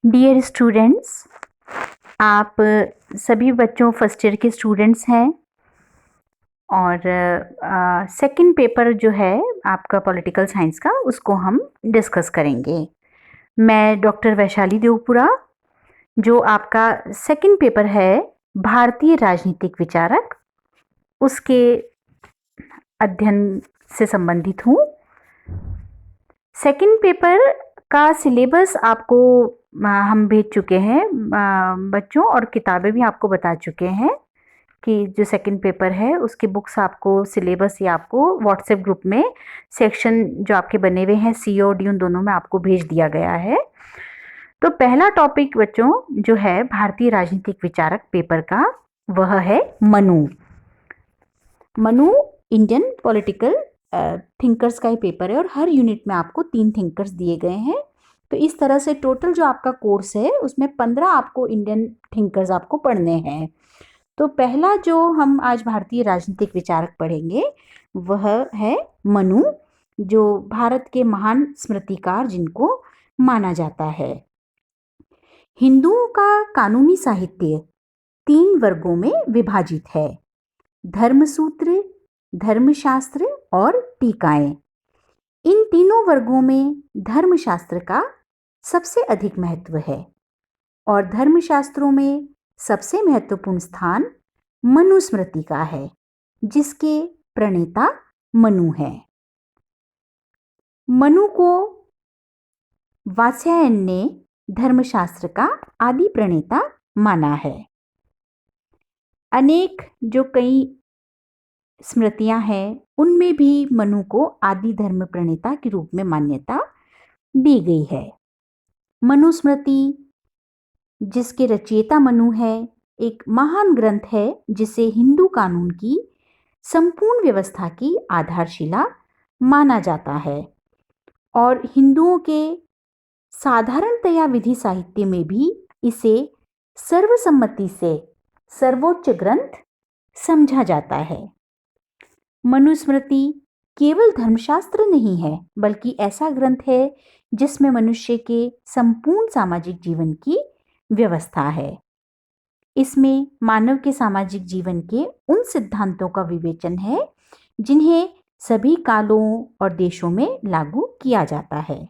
Dear students, आप सभी बच्चों फर्स्ट ईयर के स्टूडेंट्स हैं और सेकंड पेपर जो है आपका पॉलिटिकल साइंस का, उसको हम डिस्कस करेंगे। मैं डॉक्टर वैशाली देवपुरा, जो आपका सेकंड पेपर है भारतीय राजनीतिक विचारक, उसके अध्ययन से संबंधित हूँ। सेकंड पेपर का सिलेबस आपको हम भेज चुके हैं बच्चों, और किताबें भी आपको बता चुके हैं कि जो सेकंड पेपर है उसकी बुक्स आपको, सिलेबस ये आपको व्हाट्सएप ग्रुप में सेक्शन जो आपके बने हुए हैं सी और डी, उन दोनों में आपको भेज दिया गया है। तो पहला टॉपिक बच्चों जो है भारतीय राजनीतिक विचारक पेपर का, वह है Manu. Manu Indian political thinkers का ही पेपर है और हर यूनिट में आपको 3 थिंकर्स दिए गए हैं। तो इस तरह से टोटल जो आपका कोर्स है उसमें 15 आपको इंडियन थिंकर्स आपको पढ़ने हैं। तो पहला जो हम आज भारतीय राजनीतिक विचारक पढ़ेंगे वह है मनु, जो भारत के महान स्मृतिकार जिनको माना जाता है। हिंदुओं का कानूनी साहित्य 3 वर्गों में विभाजित है: धर्मसूत्र, धर्मशास्त्र और टीकाएं। इन तीनों वर्गों में धर्मशास्त्र का सबसे अधिक महत्व है और धर्मशास्त्रों में सबसे महत्वपूर्ण स्थान मनुस्मृति का है, जिसके प्रणेता मनु हैं। मनु को वात्स्यायन ने धर्मशास्त्र का आदि प्रणेता माना है। अनेक जो कई स्मृतियां हैं उनमें भी मनु को आदि धर्म प्रणेता के रूप में मान्यता दी गई है। मनुस्मृति, जिसके रचयिता मनु है, एक महान ग्रंथ है जिसे हिंदू कानून की संपूर्ण व्यवस्था की आधारशिला माना जाता है और हिंदुओं के साधारणतया विधि साहित्य में भी इसे सर्वसम्मति से सर्वोच्च ग्रंथ समझा जाता है। मनुस्मृति केवल धर्मशास्त्र नहीं है, बल्कि ऐसा ग्रंथ है जिसमें मनुष्य के संपूर्ण सामाजिक जीवन की व्यवस्था है। इसमें मानव के सामाजिक जीवन के उन सिद्धांतों का विवेचन है जिन्हें सभी कालों और देशों में लागू किया जाता है।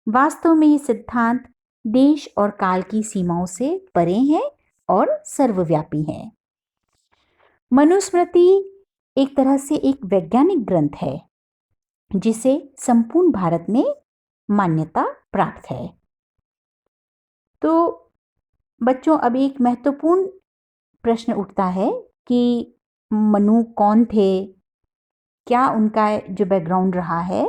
वास्तव में ये सिद्धांत देश और काल की सीमाओं से परे हैं और सर्वव्यापी हैं। मनुस्मृति एक तरह से एक वैज्ञानिक ग्रंथ है जिसे संपूर्ण भारत में मान्यता प्राप्त है। तो बच्चों, अब एक महत्वपूर्ण प्रश्न उठता है कि मनु कौन थे, क्या उनका जो बैकग्राउंड रहा है।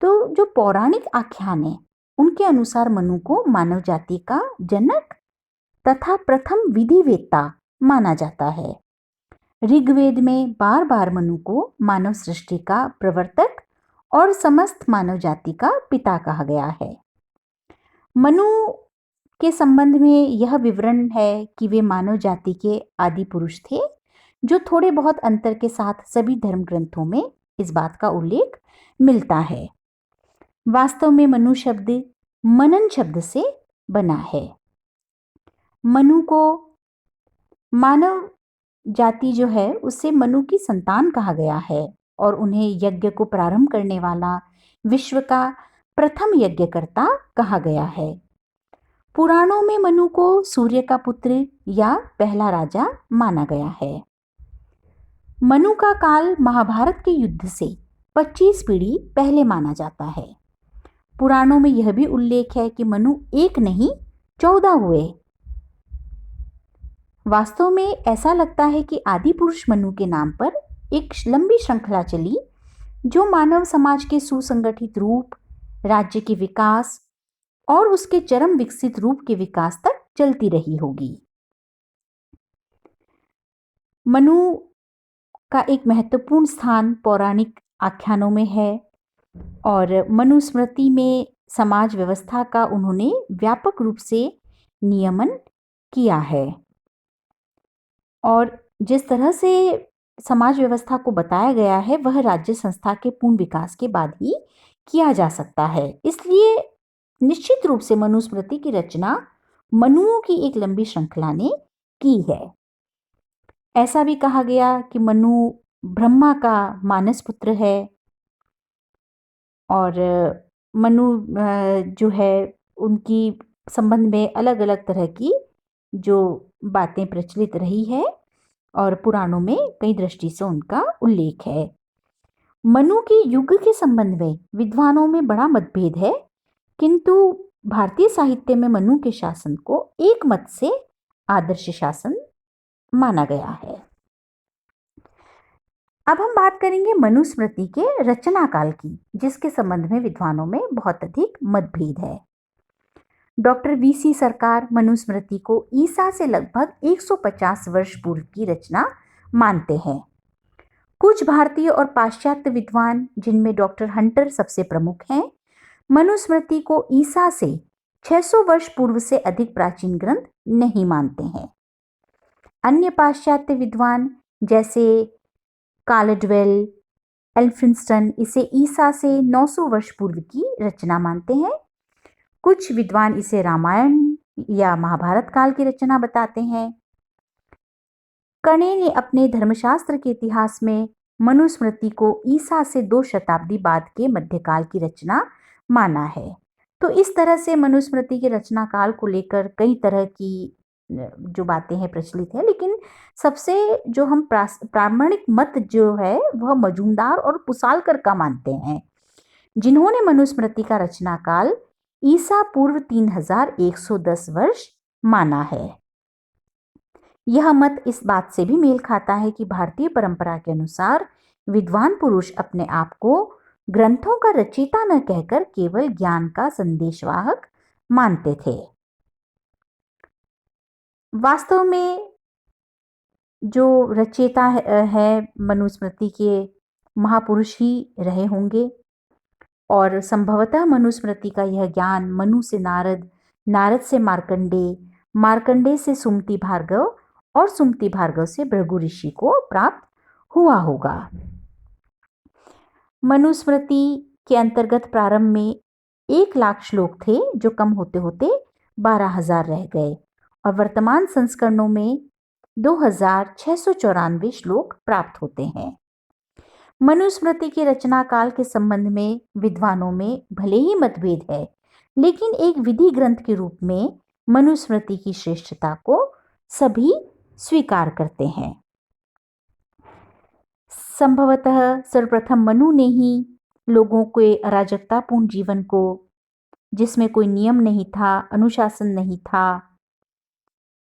तो जो पौराणिक आख्यान है उनके अनुसार मनु को मानव जाति का जनक तथा प्रथम विधिवेत्ता माना जाता है। ऋग्वेद में बार बार मनु को मानव सृष्टि का प्रवर्तक और समस्त मानव जाति का पिता कहा गया है। मनु के संबंध में यह विवरण है कि वे मानव जाति के आदि पुरुष थे, जो थोड़े बहुत अंतर के साथ सभी धर्म ग्रंथों में इस बात का उल्लेख मिलता है। वास्तव में मनु शब्द मनन शब्द से बना है। मनु को मानव जाति जो है उससे मनु की संतान कहा गया है और उन्हें यज्ञ को प्रारंभ करने वाला, विश्व का प्रथम यज्ञकर्ता कहा गया है। पुराणों में मनु को सूर्य का पुत्र या पहला राजा माना गया है। मनु का काल महाभारत के युद्ध से 25 पीढ़ी पहले माना जाता है। पुराणों में यह भी उल्लेख है कि मनु एक नहीं 14 हुए। वास्तव में ऐसा लगता है कि आदि पुरुष मनु के नाम पर एक लंबी श्रृंखला चली, जो मानव समाज के सुसंगठित रूप, राज्य के विकास और उसके चरम विकसित रूप के विकास तक चलती रही होगी। मनु का एक महत्वपूर्ण स्थान पौराणिक आख्यानों में है और मनुस्मृति में समाज व्यवस्था का उन्होंने व्यापक रूप से नियमन किया है और जिस तरह से समाज व्यवस्था को बताया गया है वह राज्य संस्था के पूर्ण विकास के बाद ही किया जा सकता है। इसलिए निश्चित रूप से मनुस्मृति की रचना मनुओं की एक लंबी श्रृंखला ने की है। ऐसा भी कहा गया कि मनु ब्रह्मा का मानस पुत्र है और मनु जो है उनकी संबंध में अलग-अलग तरह की जो बातें प्रचलित रही है और पुराणों में कई दृष्टि से उनका उल्लेख है। मनु के युग के संबंध में विद्वानों में बड़ा मतभेद है, किंतु भारतीय साहित्य में मनु के शासन को एक मत से आदर्श शासन माना गया है। अब हम बात करेंगे मनुस्मृति के रचना काल की, जिसके संबंध में विद्वानों में बहुत अधिक मतभेद है। डॉक्टर वीसी सरकार मनुस्मृति को ईसा से लगभग 150 वर्ष पूर्व की रचना मानते हैं। कुछ भारतीय और पाश्चात्य विद्वान, जिनमें डॉक्टर हंटर सबसे प्रमुख हैं, मनुस्मृति को ईसा से 600 वर्ष पूर्व से अधिक प्राचीन ग्रंथ नहीं मानते हैं। अन्य पाश्चात्य विद्वान जैसे कालडवेल, एल्फिंस्टन इसे ईसा से 900 वर्ष पूर्व की रचना मानते हैं। कुछ विद्वान इसे रामायण या महाभारत काल की रचना बताते हैं। कणे ने अपने धर्मशास्त्र के इतिहास में मनुस्मृति को ईसा से 2 शताब्दी बाद के मध्यकाल की रचना माना है। तो इस तरह से मनुस्मृति के रचना काल को लेकर कई तरह की जो बातें हैं प्रचलित है, लेकिन सबसे जो हम प्रामाणिक मत जो है वह मजूमदार और पुसालकर का मानते हैं, जिन्होंने मनुस्मृति का रचना काल ईसा पूर्व 3110 वर्ष माना है। यह मत इस बात से भी मेल खाता है कि भारतीय परंपरा के अनुसार विद्वान पुरुष अपने आप को ग्रंथों का रचयिता न कहकर केवल ज्ञान का संदेशवाहक मानते थे। वास्तव में जो रचयिता है मनुस्मृति के महापुरुष ही रहे होंगे और संभवतः मनुस्मृति का यह ज्ञान मनु से नारद, नारद से मार्कंडेय, मार्कंडेय से सुमति भार्गव और सुमति भार्गव से भृगु ऋषि को प्राप्त हुआ होगा। मनुस्मृति के अंतर्गत प्रारंभ में 1,00,000 श्लोक थे, जो कम होते होते 12,000 रह गए और वर्तमान संस्करणों में 2,694 श्लोक प्राप्त होते हैं। मनुस्मृति के रचना काल के संबंध में विद्वानों में भले ही मतभेद है, लेकिन एक विधि ग्रंथ के रूप में मनुस्मृति की श्रेष्ठता को सभी स्वीकार करते हैं। संभवतः सर्वप्रथम मनु ने ही लोगों के अराजकतापूर्ण जीवन को, जिसमें कोई नियम नहीं था, अनुशासन नहीं था,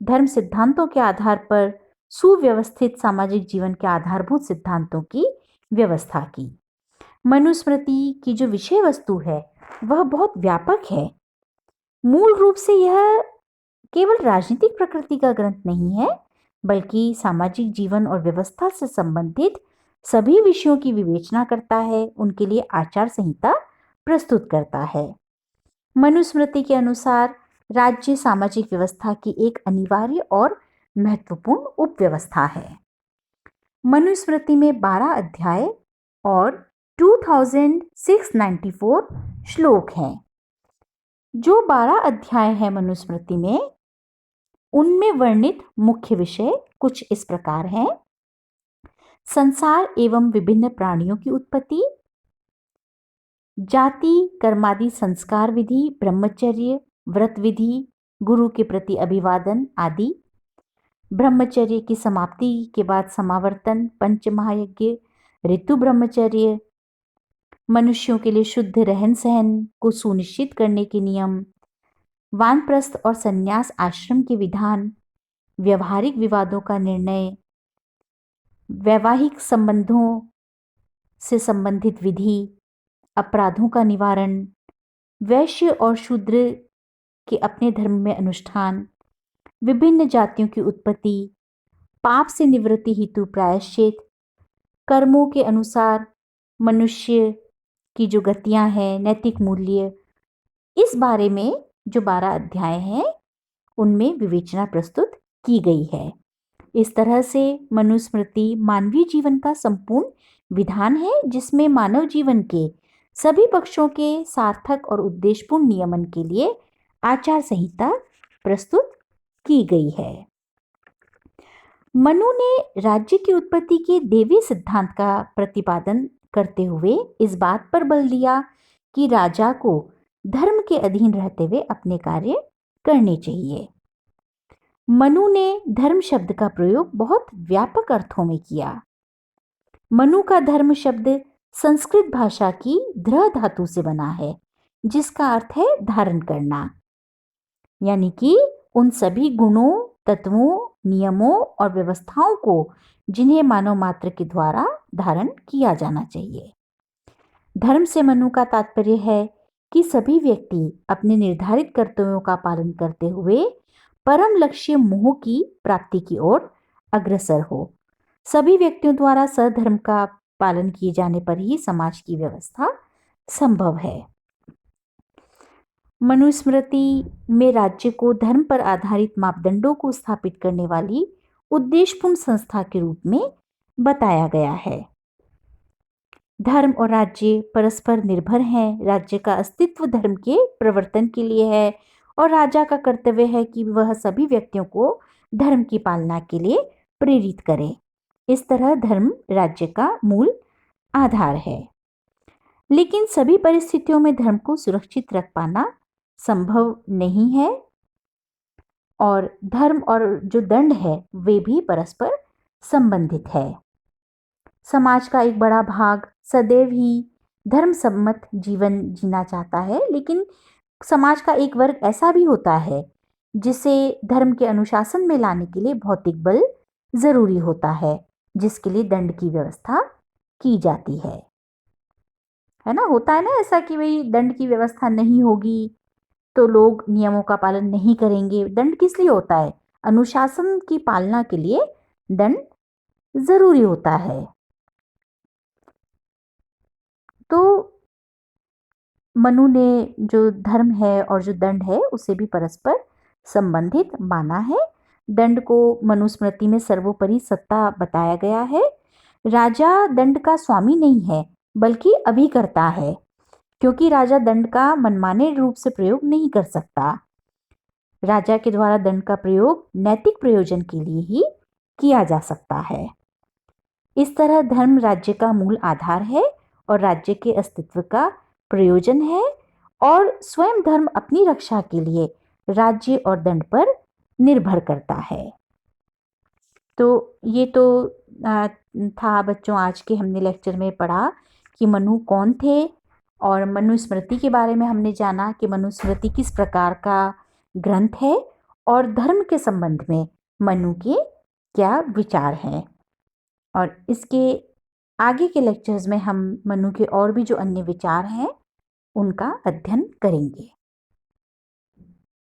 धर्म सिद्धांतों के आधार पर सुव्यवस्थित सामाजिक जीवन के आधारभूत सिद्धांतों की व्यवस्था की। मनुस्मृति की जो विषय वस्तु है वह बहुत व्यापक है। मूल रूप से यह केवल राजनीतिक प्रकृति का ग्रंथ नहीं है, बल्कि सामाजिक जीवन और व्यवस्था से संबंधित सभी विषयों की विवेचना करता है, उनके लिए आचार संहिता प्रस्तुत करता है। मनुस्मृति के अनुसार राज्य सामाजिक व्यवस्था की एक अनिवार्य और महत्वपूर्ण उपव्यवस्था है। मनुस्मृति में 12 अध्याय और 2694 श्लोक हैं। जो 12 अध्याय हैं मनुस्मृति में, उनमें वर्णित मुख्य विषय कुछ इस प्रकार हैं। संसार एवं विभिन्न प्राणियों की उत्पत्ति, जाति कर्मादि संस्कार विधि, ब्रह्मचर्य, व्रत विधि, गुरु के प्रति अभिवादन आदि, ब्रह्मचर्य की समाप्ति के बाद समावर्तन, पंच महायज्ञ, ऋतु ब्रह्मचर्य, मनुष्यों के लिए शुद्ध रहन सहन को सुनिश्चित करने के नियम, वानप्रस्थ और संन्यास आश्रम के विधान, व्यवहारिक विवादों का निर्णय, वैवाहिक संबंधों से संबंधित विधि, अपराधों का निवारण, वैश्य और शूद्र के अपने धर्म में अनुष्ठान, विभिन्न जातियों की उत्पत्ति, पाप से निवृत्ति हेतु प्रायश्चित, कर्मों के अनुसार मनुष्य की जो गतियां हैं, नैतिक मूल्य, इस बारे में जो 12 अध्याय हैं उनमें विवेचना प्रस्तुत की गई है। इस तरह से मनुस्मृति मानवीय जीवन का संपूर्ण विधान है, जिसमें मानव जीवन के सभी पक्षों के सार्थक और उद्देश्यपूर्ण नियमन के लिए आचार संहिता प्रस्तुत की गई है। मनु ने राज्य की उत्पत्ति के देवी सिद्धांत का प्रतिपादन करते हुए इस बात पर बल दिया कि राजा को धर्म के अधीन रहते हुए अपने कार्य करने चाहिए। मनु ने धर्म शब्द का प्रयोग बहुत व्यापक अर्थों में किया। मनु का धर्म शब्द संस्कृत भाषा की ध्र धातु से बना है, जिसका अर्थ है धारण करना, यानी कि उन सभी गुणों, तत्वों, नियमों और व्यवस्थाओं को जिन्हें मानव मात्र के द्वारा धारण किया जाना चाहिए। धर्म से मनु का तात्पर्य है कि सभी व्यक्ति अपने निर्धारित कर्तव्यों का पालन करते हुए परम लक्ष्य मोह की प्राप्ति की ओर अग्रसर हो। सभी व्यक्तियों द्वारा सधर्म का पालन किए जाने पर ही समाज की व्यवस्था संभव है। मनुस्मृति में राज्य को धर्म पर आधारित मापदंडों को स्थापित करने वाली उद्देश्यपूर्ण संस्था के रूप में बताया गया है। धर्म और राज्य परस्पर निर्भर हैं। राज्य का अस्तित्व धर्म के प्रवर्तन के लिए है और राजा का कर्तव्य है कि वह सभी व्यक्तियों को धर्म की पालना के लिए प्रेरित करे। इस तरह धर्म राज्य का मूल आधार है। लेकिन सभी परिस्थितियों में धर्म को सुरक्षित रख पाना संभव नहीं है और धर्म और जो दंड है वे भी परस्पर संबंधित है। समाज का एक बड़ा भाग सदैव ही धर्म सम्मत जीवन जीना चाहता है, लेकिन समाज का एक वर्ग ऐसा भी होता है जिसे धर्म के अनुशासन में लाने के लिए भौतिक बल जरूरी होता है, जिसके लिए दंड की व्यवस्था की जाती है ना। होता है ना ऐसा कि भाई दंड की व्यवस्था नहीं होगी तो लोग नियमों का पालन नहीं करेंगे। दंड किस लिए होता है? अनुशासन की पालना के लिए दंड जरूरी होता है। तो मनु ने जो धर्म है और जो दंड है उसे भी परस्पर संबंधित माना है। दंड को मनुस्मृति में सर्वोपरि सत्ता बताया गया है। राजा दंड का स्वामी नहीं है बल्कि अभिकर्ता है, क्योंकि राजा दंड का मनमाने रूप से प्रयोग नहीं कर सकता। राजा के द्वारा दंड का प्रयोग नैतिक प्रयोजन के लिए ही किया जा सकता है। इस तरह धर्म राज्य का मूल आधार है और राज्य के अस्तित्व का प्रयोजन है, और स्वयं धर्म अपनी रक्षा के लिए राज्य और दंड पर निर्भर करता है। तो ये तो था बच्चों, आज के हमने लेक्चर में पढ़ा कि मनु कौन थे और मनुस्मृति के बारे में हमने जाना कि मनुस्मृति किस प्रकार का ग्रंथ है और धर्म के संबंध में मनु के क्या विचार हैं। और इसके आगे के लेक्चर्स में हम मनु के और भी जो अन्य विचार हैं उनका अध्ययन करेंगे।